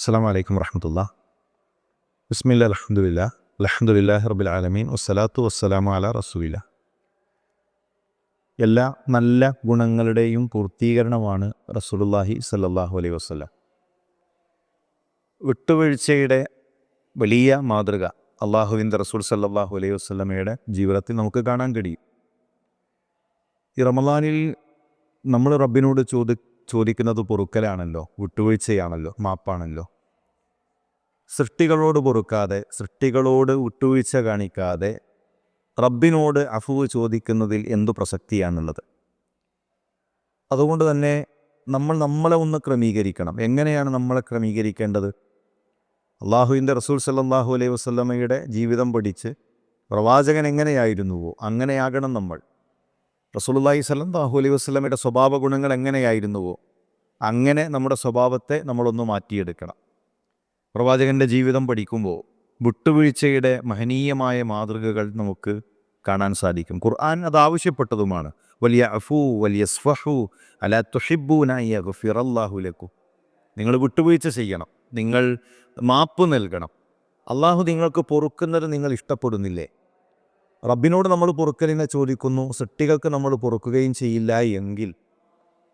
അസ്സലാമു അലൈക്കും വറഹ്മത്തുള്ളാഹി. ബിസ്മില്ലാ അൽഹംദുലില്ലാഹി റബ്ബിൽ ആലമീൻ വസ്സലാത്തു വസ്സലാമു അലാ റസൂലില്ലാഹ്. എല്ലാ നല്ല ഗുണങ്ങളുടെയും പൂർത്തീകരണമാണ് റസൂലുള്ളാഹി സ്വല്ലല്ലാഹു അലൈഹി വസല്ലം. വിട്ടുവീഴ്ചയുടെ വലിയ മാതൃക അള്ളാഹുവിൻ്റെ റസൂൽ സ്വല്ലല്ലാഹു അലൈഹി വസല്ലമയുടെ ജീവിതത്തിൽ നമുക്ക് കാണാൻ കഴിയും. ഈ റമളാനിൽ നമ്മൾ റബ്ബിനോട് ചോദിക്കുന്നത് പൊറുക്കലാണല്ലോ, വിട്ടുവീഴ്ചയാണല്ലോ, മാപ്പാണല്ലോ. സൃഷ്ടികളോട് പൊറുക്കാതെ, സൃഷ്ടികളോട് വിട്ടുവീഴ്ച കാണിക്കാതെ റബ്ബിനോട് അഫ്വ് ചോദിക്കുന്നതിൽ എന്തു പ്രസക്തിയാണുള്ളത്? അതുകൊണ്ട് തന്നെ നമ്മളെ ഒന്ന് ക്രമീകരിക്കണം. എങ്ങനെയാണ് നമ്മളെ ക്രമീകരിക്കേണ്ടത്? അള്ളാഹുവിൻ്റെ റസൂൽ സല്ലല്ലാഹു അലൈഹി വസല്ലമയുടെ ജീവിതം പഠിച്ച് പ്രവാചകൻ എങ്ങനെയായിരുന്നുവോ അങ്ങനെയാകണം നമ്മൾ. റസൂലുള്ളാഹി സ്വല്ലല്ലാഹു അലൈഹി വസല്ലമയുടെ സ്വഭാവ ഗുണങ്ങൾ എങ്ങനെയായിരുന്നുവോ അങ്ങനെ നമ്മുടെ സ്വഭാവത്തെ നമ്മളൊന്ന് മാറ്റിയെടുക്കണം. പ്രവാചകൻ്റെ ജീവിതം പഠിക്കുമ്പോൾ വിട്ടുവീഴ്ചയുടെ മഹനീയമായ മാതൃകകൾ നമുക്ക് കാണാൻ സാധിക്കും. ഖുർആൻ അത് ആവശ്യപ്പെട്ടതുമാണ്. വലിയ അഫൂ വലിയ സ്ഫഹു അലാ തുഹിബ്ബൂന യഗ്ഫിറല്ലാഹു ലക്കും. നിങ്ങൾ വിട്ടുവീഴ്ച ചെയ്യണം, നിങ്ങൾ മാപ്പ് നൽകണം. അള്ളാഹു നിങ്ങൾക്ക് പൊറുക്കുന്നത് നിങ്ങൾ ഇഷ്ടപ്പെടുന്നില്ലേ? റബ്ബിനോട് നമ്മൾ പൊറുക്കലിനെ ചോദിക്കുന്നു, സൃഷ്ടികൾക്ക് നമ്മൾ പൊറുക്കുകയും ചെയ്യില്ല എങ്കിൽ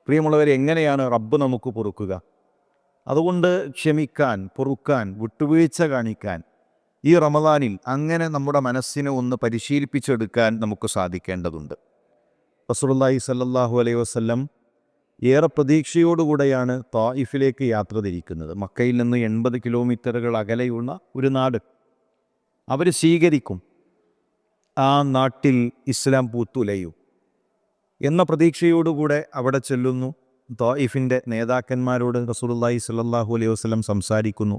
പ്രിയമുള്ളവരെ, എങ്ങനെയാണ് റബ്ബ് നമുക്ക് പൊറുക്കുക? അതുകൊണ്ട് ക്ഷമിക്കാൻ, പൊറുക്കാൻ, വിട്ടുവീഴ്ച കാണിക്കാൻ ഈ റമളാനിൽ അങ്ങനെ നമ്മുടെ മനസ്സിനെ ഒന്ന് പരിശീലിപ്പിച്ചെടുക്കാൻ നമുക്ക് സാധിക്കേണ്ടതുണ്ട്. റസൂലുള്ളാഹി സ്വല്ലല്ലാഹു അലൈഹി വസല്ലം ഏറെ പ്രതീക്ഷയോടുകൂടെയാണ് തായിഫിലേക്ക് യാത്ര തിരിക്കുന്നത്. മക്കയിൽ നിന്ന് 80 കിലോമീറ്ററുകൾ അകലെയുള്ള ഒരു നാട്. അവർ സ്വീകരിക്കും, ആ നാട്ടിൽ ഇസ്ലാം പൂത്തുലയും എന്ന പ്രതീക്ഷയോടുകൂടെ അവിടെ ചെല്ലുന്നു. തായിഫിൻ്റെ നേതാക്കന്മാരോട് റസൂലുള്ളാഹി സ്വല്ലല്ലാഹു അലൈഹി വസല്ലം സംസാരിക്കുന്നു.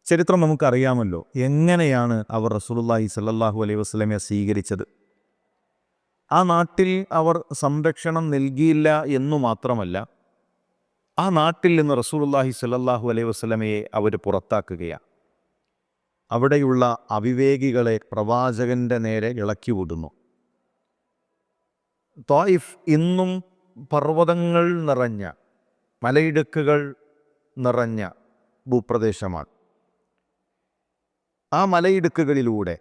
ചരിത്രം നമുക്കറിയാമല്ലോ, എങ്ങനെയാണ് അവർ റസൂലുള്ളാഹി സ്വല്ലല്ലാഹു അലൈഹി വസല്ലമയെ സ്വീകരിച്ചത്. ആ നാട്ടിൽ അവർ സംരക്ഷണം നൽകിയില്ല എന്നു മാത്രമല്ല, ആ നാട്ടിൽ നിന്ന് റസൂലുള്ളാഹി സ്വല്ലല്ലാഹു അലൈഹി വസല്ലമയെ അവർ പുറത്താക്കുകയാണ്. അവിടെയുള്ള അവിവേകികളെ പ്രവാചകൻ്റെ നേരെ ഇളക്കി വിടുന്നു. തായിഫ് ഇന്നും പർവ്വതങ്ങൾ നിറഞ്ഞ, മലയിടുക്കുകൾ നിറഞ്ഞ ഭൂപ്രദേശമാണ്. ആ മലയിടുക്കുകളിലൂടെ,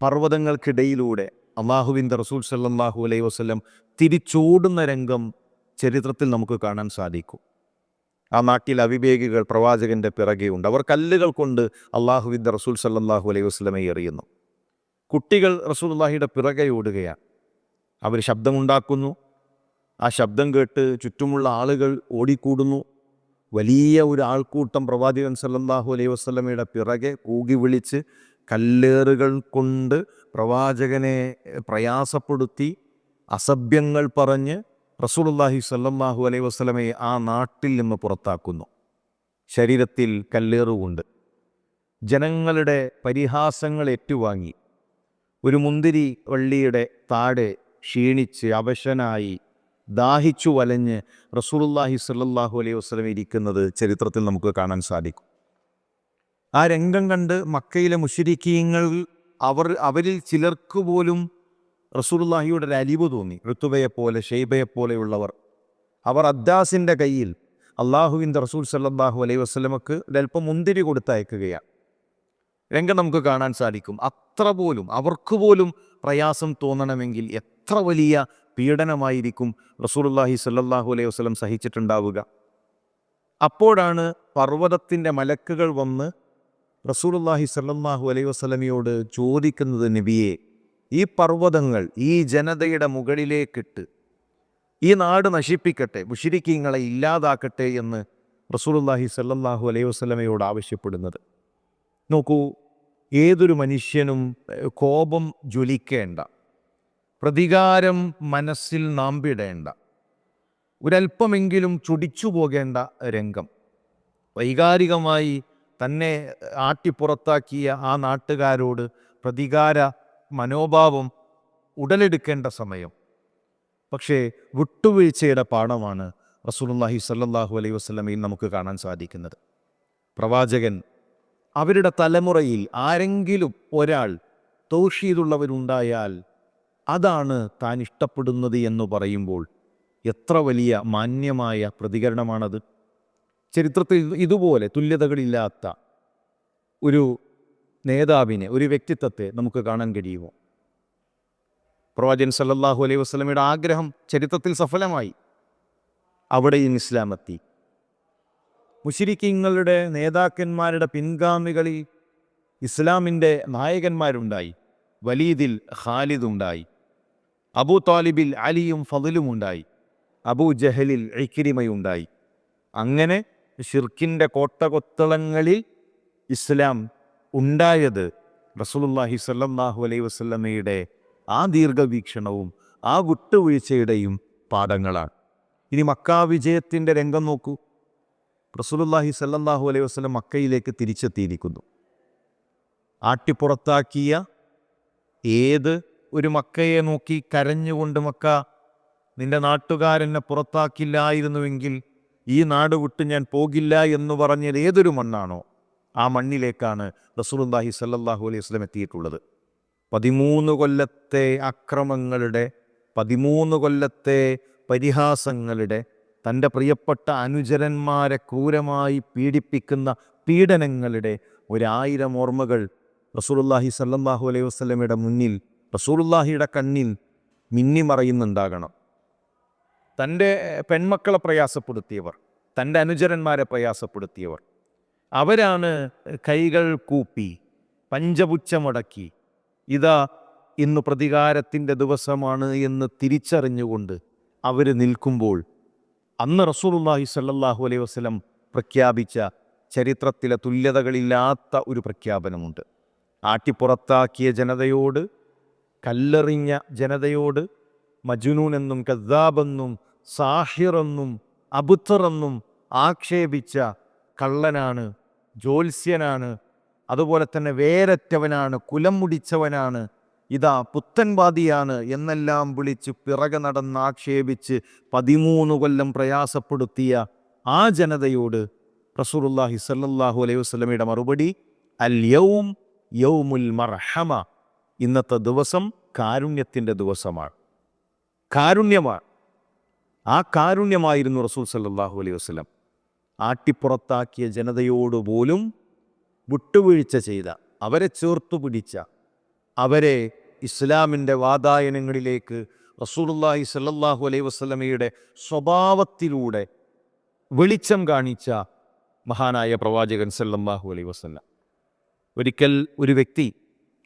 പർവ്വതങ്ങൾക്കിടയിലൂടെ അള്ളാഹുവിൻ്റെ റസൂൽ സല്ലല്ലാഹു അലൈഹി വസല്ലം തിരിച്ചോടുന്ന രംഗം ചരിത്രത്തിൽ നമുക്ക് കാണാൻ സാധിക്കും. ആ നാട്ടിൽ അവിവേകികൾ പ്രവാചകൻ്റെ പിറകെയുണ്ട്. അവർ കല്ലുകൾ കൊണ്ട് അള്ളാഹുവിൻ്റെ റസൂൽ സല്ലല്ലാഹു അലൈഹി വസല്ലമയെ എറിയുന്നു. കുട്ടികൾ റസൂലുള്ളാഹിയുടെ പിറകെ ഓടുകയാണ്. അവർ ശബ്ദമുണ്ടാക്കുന്നു. ആ ശബ്ദം കേട്ട് ചുറ്റുമുള്ള ആളുകൾ ഓടിക്കൂടുന്നു. വലിയ ഒരു ആൾക്കൂട്ടം പ്രവാചകൻ സല്ലല്ലാഹു അലൈഹി വസല്ലമയുടെ പിറകെ കൂകി വിളിച്ച് കല്ലേറുകൾ കൊണ്ട് പ്രവാചകനെ പ്രയാസപ്പെടുത്തി അസഭ്യങ്ങൾ പറഞ്ഞ് റസൂലുള്ളാഹി സ്വല്ലല്ലാഹു അലൈഹി വസല്ലമയെ ആ നാട്ടിൽ നിന്ന് പുറത്താക്കുന്നു. ശരീരത്തിൽ കല്ലേറുകൊണ്ട് ജനങ്ങളുടെ പരിഹാസങ്ങൾ ഏറ്റുവാങ്ങി ഒരു മുന്തിരി വള്ളിയുടെ താഴെ ക്ഷീണിച്ച് അവശനായി ദാഹിച്ചു വലഞ്ഞ് റസൂലുള്ളാഹി സ്വല്ലല്ലാഹു അലൈഹി വസല്ലം ഇരിക്കുന്നത് ചരിത്രത്തിൽ നമുക്ക് കാണാൻ സാധിക്കും. ആ രംഗം കണ്ട് മക്കയിലെ മുശ്രിക്കീങ്ങൾ അവരിൽ ചിലർക്ക് പോലും റസൂലുള്ളാഹിയുടെ ഒരു അലിവ് തോന്നി. ഋതുബയെപ്പോലെ, ഷെയ്ബയെപ്പോലെയുള്ളവർ, അവർ അദ്ദാസിൻ്റെ കയ്യിൽ അള്ളാഹുവിൻ്റെ റസൂൽ സല്ലല്ലാഹു അലൈഹി വസല്ലമക്ക് ഒരൽപ്പം മുന്തിരി കൊടുത്തയക്കുകയാണ്. രംഗം നമുക്ക് കാണാൻ സാധിക്കും. അത്ര പോലും അവർക്ക് പോലും പ്രയാസം തോന്നണമെങ്കിൽ എത്ര വലിയ പീഡനമായിരിക്കും റസൂലുള്ളാഹി സ്വല്ലല്ലാഹു അലൈഹി വസല്ലം സഹിച്ചിട്ടുണ്ടാവുക. അപ്പോഴാണ് പർവ്വതത്തിൻ്റെ മലക്കുകൾ വന്ന് റസൂലുള്ളാഹി സ്വല്ലല്ലാഹു അലൈഹി വസല്ലമയോട് ചോദിക്കുന്നത്, നബിയെ, ഈ പർവ്വതങ്ങൾ ഈ ജനതയുടെ മുകളിലേക്കിട്ട് ഈ നാട് നശിപ്പിക്കട്ടെ, മുശ്രിക്കീങ്ങളെ ഇല്ലാതാക്കട്ടെ എന്ന് റസൂലുള്ളാഹി സ്വല്ലല്ലാഹു അലൈഹി വസല്ലമയോട് ആവശ്യപ്പെടുന്നത്. നോക്കൂ, ഏതൊരു മനുഷ്യനും കോപം ജ്വലിക്കേണ്ട, പ്രതികാരം മനസ്സിൽ നാമ്പിടേണ്ട, ഒരല്പമെങ്കിലും ചുടിച്ചു പോകേണ്ട രംഗം. വൈകാരികമായി തന്നെ ആട്ടിപ്പുറത്താക്കിയ ആ നാട്ടുകാരോട് പ്രതികാര മനോഭാവം ഉടലെടുക്കേണ്ട സമയം. പക്ഷേ വിട്ടുവീഴ്ചയുടെ പാഠമാണ് റസൂലുള്ളാഹി സ്വല്ലല്ലാഹു അലൈഹി വസല്ലമയിൽ നമുക്ക് കാണാൻ സാധിക്കുന്നത്. പ്രവാചകൻ അവരുടെ തലമുറയിൽ ആരെങ്കിലും ഒരാൾ തൗഹീദുള്ളവരുണ്ടായാൽ അതാണ് താൻ ഇഷ്ടപ്പെടുന്നത് എന്ന് പറയുമ്പോൾ എത്ര വലിയ മാന്യമായ പ്രതികരണമാണത്. ചരിത്രത്തിൽ ഇതുപോലെ തുല്യതകളില്ലാത്ത ഒരു നേതാവിനെ, ഒരു വ്യക്തിത്വത്തെ നമുക്ക് കാണാൻ കഴിയുമോ? പ്രവാചകൻ സല്ലല്ലാഹു അലൈഹി വസല്ലമയുടെ ആഗ്രഹം ചരിത്രത്തിൽ സഫലമായി. അവിടെയും ഇസ്ലാം എത്തി. മുശ്രിക്കീങ്ങളുടെ നേതാക്കന്മാരുടെ പിൻഗാമികളിൽ ഇസ്ലാമിൻ്റെ നായകന്മാരുണ്ടായി. വലീദിൽ ഖാലിദുണ്ടായി, അബൂ താലിബിൽ അലിയും ഫളിലും ഉണ്ടായി, അബൂ ജഹലിൽ ഇക്രിമയുണ്ടായി. അങ്ങനെ ഷിർക്കിൻ്റെ കോട്ടകൊത്തളങ്ങളിൽ ഇസ്ലാം ഉണ്ടായത് റസൂലുള്ളാഹി സ്വല്ലല്ലാഹു അലൈഹി വസല്ലമയുടെ ആ ദീർഘവീക്ഷണവും ആ വിട്ടുവീഴ്ചയുടെയും പാഠങ്ങളാണ്. ഇനി മക്കാ വിജയത്തിൻ്റെ രംഗം നോക്കൂ. റസൂലുള്ളാഹി സ്വല്ലല്ലാഹു അലൈഹി വസല്ലം മക്കയിലേക്ക് തിരിച്ചെത്തിയിരിക്കുന്നു. ആട്ടിപ്പുറത്താക്കിയ ഏത് ഒരു മക്കയെ നോക്കി കരഞ്ഞുകൊണ്ട് മക്ക, നിന്റെ നാട്ടുകാരെന്നെ പുറത്താക്കില്ലായിരുന്നുവെങ്കിൽ ഈ നാട് വിട്ട് ഞാൻ പോകില്ല എന്ന് പറഞ്ഞത് ഏതൊരു മണ്ണാണോ ആ മണ്ണിലേക്കാണ് റസൂലുള്ളാഹി സ്വല്ലല്ലാഹു അലൈഹി വസല്ലം എത്തിയിട്ടുള്ളത്. 13 കൊല്ലത്തെ അക്രമങ്ങളുടെ, 13 കൊല്ലത്തെ പരിഹാസങ്ങളുടെ, തൻ്റെ പ്രിയപ്പെട്ട അനുചരന്മാരെ ക്രൂരമായി പീഡിപ്പിക്കുന്ന പീഡനങ്ങളുടെ 1000 ഓർമ്മകൾ റസൂലുള്ളാഹി സ്വല്ലല്ലാഹു അലൈഹി വസല്ലമയുടെ മുന്നിൽ, റസൂലുള്ളാഹിയുടെ കണ്ണിൽ മിന്നിമറയുന്നുണ്ടാകണം. തൻ്റെ പെൺമക്കളെ പ്രയാസപ്പെടുത്തിയവർ, തൻ്റെ അനുചരന്മാരെ പ്രയാസപ്പെടുത്തിയവർ, അവരാണ് കൈകൾ കൂപ്പി പഞ്ചപുച്ഛമടക്കി ഇതാ ഇന്ന് പ്രതികാരത്തിൻ്റെ ദിവസമാണ് എന്ന് തിരിച്ചറിഞ്ഞുകൊണ്ട് അവർ നിൽക്കുമ്പോൾ അന്ന് റസൂലുള്ളാഹി സ്വല്ലല്ലാഹു അലൈഹി വസല്ലം പ്രഖ്യാപിച്ച ചരിത്രത്തിലെ തുല്യതകളില്ലാത്ത ഒരു പ്രഖ്യാപനമുണ്ട്. ആട്ടിപ്പുറത്താക്കിയ ജനതയോട്, കല്ലെറിഞ്ഞ ജനതയോട് മജ്നൂൻ എന്നും കദ്ദാബെന്നും സാഹിറെന്നും അബുത്തറെന്നും ആക്ഷേപിച്ച കള്ളനാണ്, ജ്യോത്സ്യനാണ്, അതുപോലെ തന്നെ വേരറ്റവനാണ്, കുലം മുടിച്ചവനാണ്, ഇതാ പുത്തൻവാദിയാണ് എന്നെല്ലാം വിളിച്ച് പിറകെ നടന്ന് ആക്ഷേപിച്ച് 13 കൊല്ലം പ്രയാസപ്പെടുത്തിയ ആ ജനതയോട് റസൂലുള്ളാഹി സ്വല്ലല്ലാഹു അലൈഹി വസല്ലമയുടെ മറുപടി അൽ യൗം യൗമുൽ മർഹമ, ഇന്നത്തെ ദിവസം കാരുണ്യത്തിൻ്റെ ദിവസമാണ്, കാരുണ്യമാണ്. ആ കാരുണ്യമായിരുന്നു റസൂൽ സല്ലല്ലാഹു അലൈഹി വസല്ലം. ആട്ടിപ്പുറത്താക്കിയ ജനതയോട് പോലും വിട്ടുവീഴ്ച ചെയ്ത, അവരെ ചേർത്തു പിടിച്ച, അവരെ ഇസ്ലാമിൻ്റെ വാതായനങ്ങളിലേക്ക് റസൂലുള്ളാഹി സ്വല്ലല്ലാഹു അലൈഹി വസല്ലമയുടെ സ്വഭാവത്തിലൂടെ വെളിച്ചം കാണിച്ച മഹാനായ പ്രവാചകൻ സല്ലല്ലാഹു അലൈഹി വസല്ലം. ഒരിക്കൽ ഒരു വ്യക്തി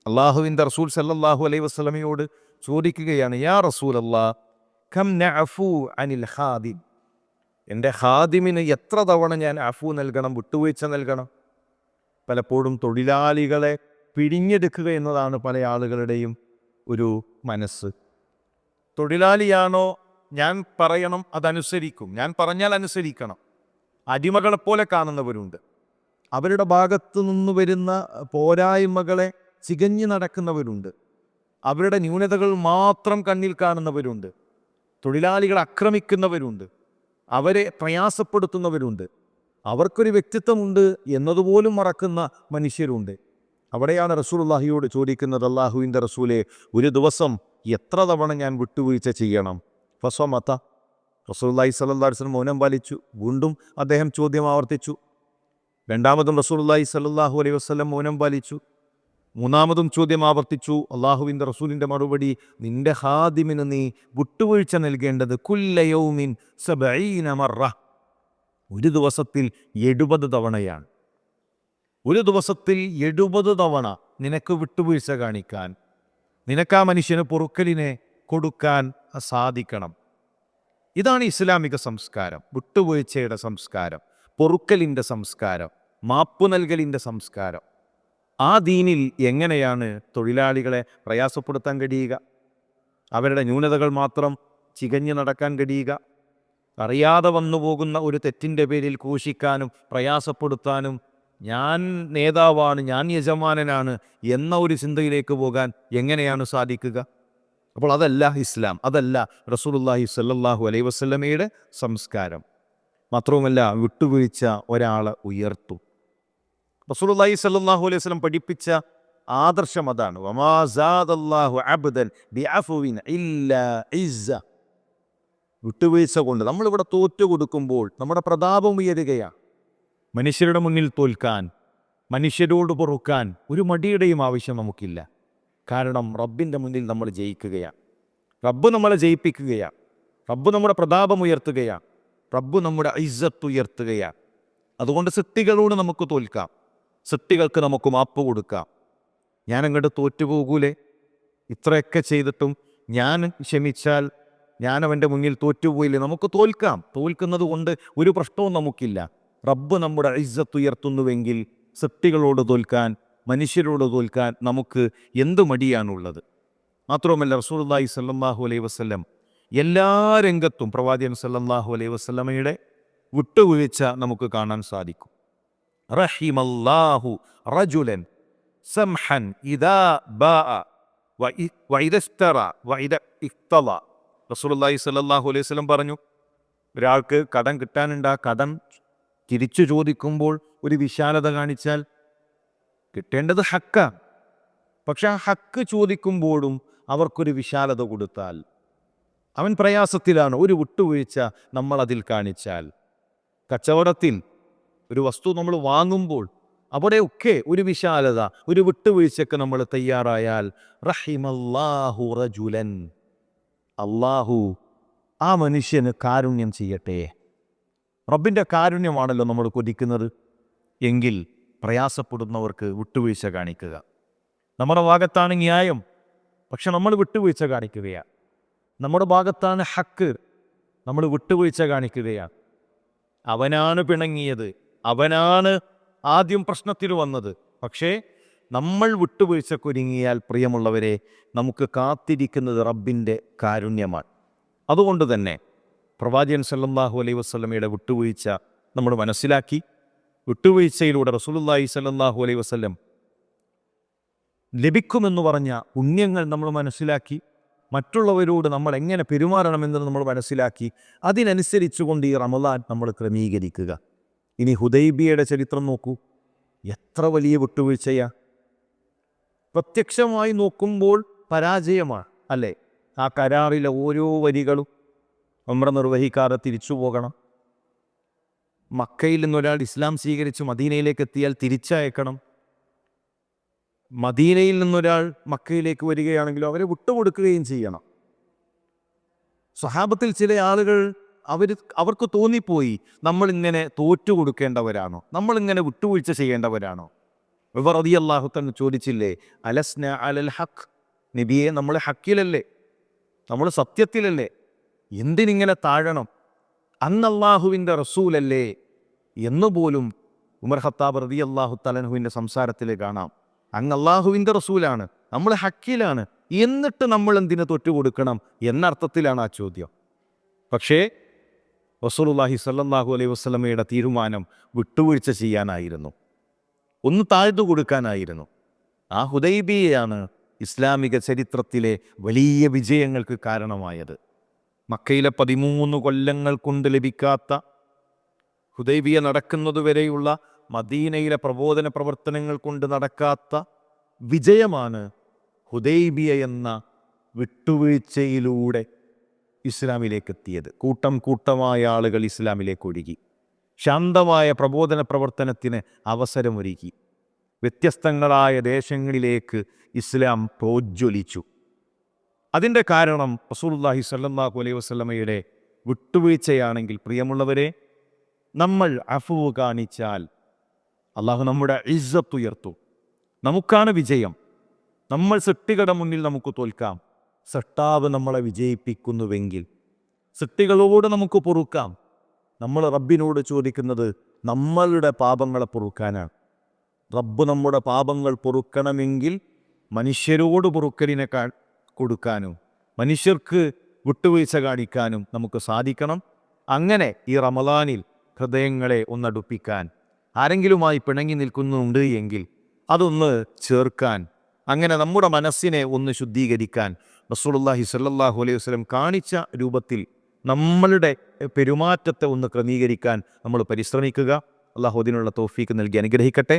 അള്ളാഹുവിൻ്റെ റസൂൽ സല്ലല്ലാഹു അലൈഹി വസല്ലമയോട് ചോദിക്കുകയാണ്, യാ റസൂലല്ലാഹ് കം നഅഫു അനിൽ ഖാദിം, എൻ്റെ ഖാദിമിന് എത്ര തവണ ഞാൻ അഫു നൽകണം, വിട്ടുവീഴ്ച നൽകണം? പലപ്പോഴും തൊഴിലാളികളെ പിഴിഞ്ഞെടുക്കുക എന്നതാണ് പല ആളുകളുടെയും ഒരു മനസ്സ്. തൊഴിലാളിയാണോ, ഞാൻ പറയണം അതനുസരിക്കും, ഞാൻ പറഞ്ഞാൽ അനുസരിക്കണം. അടിമകളെപ്പോലെ കാണുന്നവരുണ്ട്. അവരുടെ ഭാഗത്തു നിന്ന് വരുന്ന പോരായ്മകളെ ചികഞ്ഞു നടക്കുന്നവരുണ്ട്. അവരുടെ ന്യൂനതകൾ മാത്രം കണ്ണിൽ കാണുന്നവരുണ്ട്. തൊഴിലാളികളെ ആക്രമിക്കുന്നവരുണ്ട്, അവരെ പ്രയാസപ്പെടുത്തുന്നവരുണ്ട്. അവർക്കൊരു വ്യക്തിത്വമുണ്ട് എന്നതുപോലും മറക്കുന്ന മനുഷ്യരുണ്ട്. അവിടെയാണ് റസൂലുള്ളാഹിയോട് ചോദിക്കുന്നത്, അല്ലാഹുവിൻ്റെ റസൂലെ, ഒരു ദിവസം എത്ര തവണ ഞാൻ വിട്ടുവീഴ്ച ചെയ്യണം? ഫസ്വമത, റസൂലുള്ളാഹി സ്വല്ലല്ലാഹു അലൈഹി വസല്ലം മൗനം പാലിച്ചു. വീണ്ടും അദ്ദേഹം ചോദ്യം ആവർത്തിച്ചു. രണ്ടാമതും റസൂലുള്ളാഹി സ്വല്ലല്ലാഹു അലൈഹി വസല്ലം മൗനം പാലിച്ചു. മൂന്നാമതും ചോദ്യം ആവർത്തിച്ചു. അള്ളാഹുവിൻ്റെ റസൂലിൻ്റെ മറുപടി, നിന്റെ ഖാദിമിന് നീ വിട്ടുവീഴ്ച നൽകേണ്ടത് കുല്ല യൗമിൻ 70 മറ, ഒരു ദിവസത്തിൽ 70 തവണയാണ്. ഒരു ദിവസത്തിൽ 70 തവണ നിനക്ക് വിട്ടുവീഴ്ച കാണിക്കാൻ, നിനക്ക് ആ മനുഷ്യന് പൊറുക്കലിനെ കൊടുക്കാൻ സാധിക്കണം. ഇതാണ് ഇസ്ലാമിക സംസ്കാരം, വിട്ടുവീഴ്ചയുടെ സംസ്കാരം, പൊറുക്കലിൻ്റെ സംസ്കാരം, മാപ്പു നൽകലിൻ്റെ സംസ്കാരം. ആ ദീനിൽ എങ്ങനെയാണ് തൊഴിലാളികളെ പ്രയാസപ്പെടുത്താൻ കഴിയുക? അവരുടെ ന്യൂനതകൾ മാത്രം ചികഞ്ഞു നടക്കാൻ കഴിയുക? അറിയാതെ വന്നു പോകുന്ന ഒരു തെറ്റിൻ്റെ പേരിൽ ക്രൂശിക്കാനും പ്രയാസപ്പെടുത്താനും, ഞാൻ നേതാവാണ്, ഞാൻ യജമാനനാണ് എന്ന ഒരു ചിന്തയിലേക്ക് പോകാൻ എങ്ങനെയാണ് സാധിക്കുക? അപ്പോൾ അതല്ല ഇസ്ലാം, അതല്ല റസൂലുള്ളാഹി സ്വല്ലല്ലാഹു അലൈഹി വസല്ലമയുടെ സംസ്കാരം. മാത്രവുമല്ല, വിട്ടുവീഴ്ച ഒരാളെ ഉയർത്തും. റസൂലുള്ളാഹി സ്വല്ലല്ലാഹു അലൈഹി വസല്ലം പഠിപ്പിച്ച ആദർശം അതാണ്. വമാ സാദല്ലാഹു അബ്ദൻ ബിഅഫ്വിൻ ഇല്ലാ ഇസ്സ. വിട്ടുവീഴ്ച കൊണ്ട് നമ്മളിവിടെ തോറ്റു കൊടുക്കുമ്പോൾ നമ്മുടെ പ്രതാപം ഉയരുകയാണ്. മനുഷ്യരുടെ മുന്നിൽ തോൽക്കാൻ, മനുഷ്യരോട് പൊറുക്കാൻ ഒരു മടിയുടെയും ആവശ്യം നമുക്കില്ല. കാരണം റബ്ബിൻ്റെ മുന്നിൽ നമ്മൾ ജയിക്കുകയാണ്. റബ്ബ് നമ്മളെ ജയിപ്പിക്കുകയാണ്. റബ്ബ് നമ്മുടെ പ്രതാപം ഉയർത്തുകയാണ്. റബ്ബ് നമ്മുടെ ഇസ്സത്ത് ഉയർത്തുകയാണ്. അതുകൊണ്ട് സൃഷ്ടികളോട് നമുക്ക് തോൽക്കാം, സൃഷ്ടികൾക്ക് നമുക്ക് മാപ്പ് കൊടുക്കാം. ഞാനങ്ങോട്ട് തോറ്റുപോകൂലേ? ഇത്രയൊക്കെ ചെയ്തിട്ടും ഞാൻ ക്ഷമിച്ചാൽ ഞാൻ അവൻ്റെ മുന്നിൽ തോറ്റുപോയില്ലേ? നമുക്ക് തോൽക്കാം. തോൽക്കുന്നത് കൊണ്ട് ഒരു പ്രശ്നവും നമുക്കില്ല. റബ്ബ് നമ്മുടെ ഇസ്സത്ത് ഉയർത്തുന്നുവെങ്കിൽ സൃഷ്ടികളോട് തോൽക്കാൻ, മനുഷ്യരോട് തോൽക്കാൻ നമുക്ക് എന്ത് മടിയാണുള്ളത്? മാത്രവുമല്ല, റസൂലുള്ളാഹി സ്വല്ലല്ലാഹു അലൈഹി വസല്ലം എല്ലാ രംഗത്തും പ്രവാചകൻ സ്വല്ലല്ലാഹു അലൈഹി വസല്ലമയുടെ വിട്ടുവീഴ്ച നമുക്ക് കാണാൻ സാധിക്കും. റഹിമല്ലാഹു റജുലൻ സംഹൻ ഇദാ ബാഅ വഇദസ്തറ വഇദ ഇഖ്തള. റസൂലുള്ളാഹി സ്വല്ലല്ലാഹു അലൈഹി വസല്ലം പറഞ്ഞു, ഒരാൾക്ക് കടം കിട്ടാനുണ്ട്, ആ കടം തിരിച്ചു ചോദിക്കുമ്പോൾ ഒരു വിശാലത കാണിച്ചാൽ കിട്ടേണ്ടത് ഹക്കാണ്. പക്ഷെ ആ ഹക്ക് ചോദിക്കുമ്പോഴും അവർക്കൊരു വിശാലത കൊടുത്താൽ, അവൻ പ്രയാസത്തിലാണ്, ഒരു വിട്ടുവീഴ്ച നമ്മൾ അതിൽ കാണിച്ചാൽ, കച്ചവടത്തിൽ ഒരു വസ്തു നമ്മൾ വാങ്ങുമ്പോൾ അവിടെയൊക്കെ ഒരു വിശാലത, ഒരു വിട്ടുവീഴ്ചയ്ക്ക് നമ്മൾ തയ്യാറായാൽ, റഹിമല്ലാഹു റജുലൻ, അള്ളാഹു ആ മനുഷ്യന് കാരുണ്യം ചെയ്യട്ടെ. റബ്ബിൻ്റെ കാരുണ്യമാണല്ലോ നമ്മൾ കൊതിക്കുന്നത്. എങ്കിൽ പ്രയാസപ്പെടുന്നവർക്ക് വിട്ടുവീഴ്ച കാണിക്കുക. നമ്മുടെ ഭാഗത്താണ് ന്യായം, പക്ഷെ നമ്മൾ വിട്ടുവീഴ്ച കാണിക്കുകയാണ്. നമ്മുടെ ഭാഗത്താണ് ഹക്ക്, നമ്മൾ വിട്ടുവീഴ്ച കാണിക്കുകയാണ്. അവനാണ് പിണങ്ങിയത്, അവനാണ് ആദ്യം പ്രശ്നത്തിൽ വന്നത്. പക്ഷേ നമ്മൾ വിട്ടുവീഴ്ചക്കൊരുങ്ങിയാൽ, പ്രിയമുള്ളവരെ, നമുക്ക് കാത്തിരിക്കുന്നത് റബ്ബിൻ്റെ കാരുണ്യമാണ്. അതുകൊണ്ട് തന്നെ പ്രവാചകൻ സല്ലല്ലാഹു അലൈഹി വസല്ലമയുടെ വിട്ടുവീഴ്ച നമ്മൾ മനസ്സിലാക്കി. വിട്ടുവീഴ്ചയിലൂടെ റസൂലുള്ളാഹി സല്ലല്ലാഹു അലൈഹി വസല്ലം ലഭിക്കുമെന്ന് പറഞ്ഞ പുണ്യങ്ങൾ നമ്മൾ മനസ്സിലാക്കി. മറ്റുള്ളവരോട് നമ്മൾ എങ്ങനെ പെരുമാറണമെന്ന് നമ്മൾ മനസ്സിലാക്കി. അതിനനുസരിച്ചുകൊണ്ട് ഈ റമദാൻ നമ്മൾ ക്രമീകരിക്കുക. ഇനി ഹുദൈബിയയുടെ ചരിത്രം നോക്കൂ, എത്ര വലിയ വിട്ടുവീഴ്ചയാ. പ്രത്യക്ഷമായി നോക്കുമ്പോൾ പരാജയമാണ്, അല്ലേ? ആ കരാറിലെ ഓരോ വരികളും ഉംറ നിർവഹിക്കാതെ തിരിച്ചു പോകണം. മക്കയിൽ നിന്നൊരാൾ ഇസ്ലാം സ്വീകരിച്ച് മദീനയിലേക്ക് എത്തിയാൽ തിരിച്ചയക്കണം. മദീനയിൽ നിന്നൊരാൾ മക്കയിലേക്ക് വരികയാണെങ്കിലും അവരെ വിട്ടുകൊടുക്കുകയും ചെയ്യണം. സ്വഹാബത്തിൽ ചില ആളുകൾ അവർക്ക് തോന്നിപ്പോയി, നമ്മളിങ്ങനെ തോറ്റു കൊടുക്കേണ്ടവരാണോ, നമ്മളിങ്ങനെ വിട്ടുവീഴ്ച ചെയ്യേണ്ടവരാണോ? ഉമർ റളിയല്ലാഹു തആല ചോദിച്ചില്ലേ, അലസ്ന അലൽ ഹഖ്, നബിയെ നമ്മൾ ഹക്കിലല്ലേ, നമ്മൾ സത്യത്തിലല്ലേ, എന്തിനിങ്ങനെ താഴണം? അന്നല്ലാഹുവിൻ്റെ റസൂലല്ലേ എന്നുപോലും ഉമർ ഖത്താബ് റളിയല്ലാഹു തആല അൻഹുവിൻ്റെ സംസാരത്തിൽ കാണാം. അങ്ങ് അല്ലാഹുവിൻ്റെ റസൂലാണ്, നമ്മൾ ഹക്കിലാണ്, എന്നിട്ട് നമ്മൾ എന്തിനു തൊറ്റുകൊടുക്കണം എന്നർത്ഥത്തിലാണ് ആ ചോദ്യം. പക്ഷേ റസൂലുള്ളാഹി സ്വല്ലല്ലാഹു അലൈഹി വസല്ലമയുടെ തീരുമാനം വിട്ടുവീഴ്ച ചെയ്യാനായിരുന്നു, ഒന്ന് താഴ്ന്നു കൊടുക്കാനായിരുന്നു. ആ ഹുദൈബിയയാണ് ഇസ്ലാമിക ചരിത്രത്തിലെ വലിയ വിജയങ്ങൾക്ക് കാരണമായത്. മക്കയിലെ 13 കൊല്ലങ്ങൾ കൊണ്ട് ലഭിക്കാത്ത, ഹുദൈബിയ നടക്കുന്നതുവരെയുള്ള മദീനയിലെ പ്രബോധന പ്രവർത്തനങ്ങൾ കൊണ്ട് നടക്കാത്ത വിജയമാണ് ഹുദൈബിയ എന്ന വിട്ടുവീഴ്ചയിലൂടെ ഇസ്ലാമിലേക്ക് എത്തിയത്. കൂട്ടം കൂട്ടമായ ആളുകൾ ഇസ്ലാമിലേക്ക് ഒഴുകി. ശാന്തമായ പ്രബോധന പ്രവർത്തനത്തിന് അവസരമൊരുക്കി. വ്യത്യസ്തങ്ങളായ ദേശങ്ങളിലേക്ക് ഇസ്ലാം പ്രോജ്വലിച്ചു. അതിൻ്റെ കാരണം റസൂലുള്ളാഹി സ്വല്ലല്ലാഹു അലൈഹി വസല്ലമയുടെ വിട്ടുവീഴ്ചയാണെങ്കിൽ, പ്രിയമുള്ളവരെ, നമ്മൾ അഫ്വ് കാണിച്ചാൽ അള്ളാഹു നമ്മുടെ ഇസ്സത്ത് ഉയർത്തും. നമുക്കാണ് വിജയം. നമ്മൾ സൃഷ്ടികളുടെ മുന്നിൽ നമുക്ക് തോൽക്കാം. സൃഷ്ടാവ് നമ്മളെ വിജയിപ്പിക്കുന്നുവെങ്കിൽ സൃഷ്ടികളോട് നമുക്ക് പൊറുക്കാം. നമ്മൾ റബ്ബിനോട് ചോദിക്കുന്നത് നമ്മളുടെ പാപങ്ങളെ പൊറുക്കാനാണ്. റബ്ബ് നമ്മുടെ പാപങ്ങൾ പൊറുക്കണമെങ്കിൽ മനുഷ്യരോട് പൊറുക്കലിനെ കൊടുക്കാനും മനുഷ്യർക്ക് വിട്ടുവീഴ്ച കാണിക്കാനും നമുക്ക് സാധിക്കണം. അങ്ങനെ ഈ റമദാനിൽ ഹൃദയങ്ങളെ ഒന്നടുപ്പിക്കാൻ, ആരെങ്കിലുമായി പിണങ്ങി നിൽക്കുന്നുണ്ട് എങ്കിൽ അതൊന്ന് ചേർക്കാൻ, അങ്ങനെ നമ്മുടെ മനസ്സിനെ ഒന്ന് ശുദ്ധീകരിക്കാൻ റസൂലുള്ളാഹി സ്വല്ലല്ലാഹു അലൈഹി വസല്ലം കാണിച്ച രൂപത്തിൽ നമ്മളുടെ പെരുമാറ്റത്തെ ഒന്ന് ക്രമീകരിക്കാൻ നമ്മൾ പരിശ്രമിക്കുക. അല്ലാഹു അതിനുള്ള തൗഫീക്ക് നൽകി അനുഗ്രഹിക്കട്ടെ.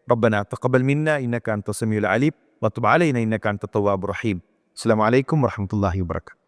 റബ്ബനാ തഖബ്ബൽ മിന്നാ ഇന്നക അൻത സമീഉൽ അലീം വതുബ് അലൈനാ ഇന്നക അൻത തവ്വാബുർ റഹീം. അസ്സലാമു അലൈക്കും വറഹ്മത്തുള്ളാഹി വബറകാതുഹു.